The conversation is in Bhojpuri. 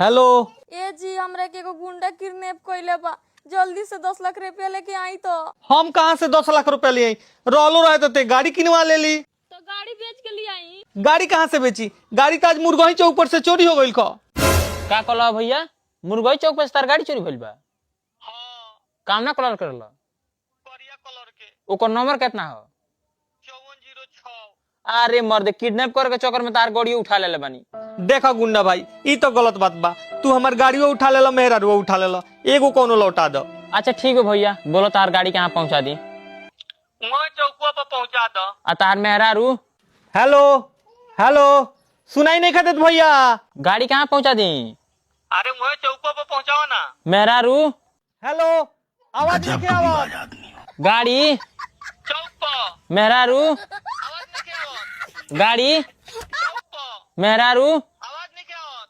हेलो। ए जी हमरा के एगो गुंडा किडनैप कइले बा, जल्दी से 10 लाख रुपया लेके आई तो। हम कहाँ से 10 लाख रुपया लिए? रोलो रहे तो ते गाड़ी किनवा ले ली। तो गाड़ी बेच के लिए आई। गाड़ी कहाँ से बेची? गाड़ी तो आज मुरगही चौक पर से चोरी हो गई। का कहला भैया? मुरगई चौक पे तार गाड़ी चोरी भइल बा? हाँ। काम ना कलर करला? करिया कलर के। ओकर नंबर कितना हो? 5406। अरे मर्द, किडनैप करे के चक्कर में तार गाड़ी उठा लेले बानी। देखा गुंडा भाई, ई तो गलत बात बा। तू हमार गाड़ियों उठा लेला, मेहरा रुआ उठा लेला, एगो कोनो लौटा दो। अच्छा ठीक है भैया, बोलो तार गाड़ी कहाँ पहुँचा दी? मैं चौकुआ पर पहुंचा दो। आ तार मेहरा रू? हेलो हेलो, सुनाई नहीं खा भैया। गाड़ी कहाँ पहुँचा दी? अरे मुझे चौकुआ पर पहुंचाओ ना। मेहरा रू? हेलो, आवाज नहीं आवाज। गाड़ी चौक पर। मेहरा रू? आवाज नहीं आवाज। गाड़ी चौक पर। मेहरा रू? आवाज नहीं आवाज।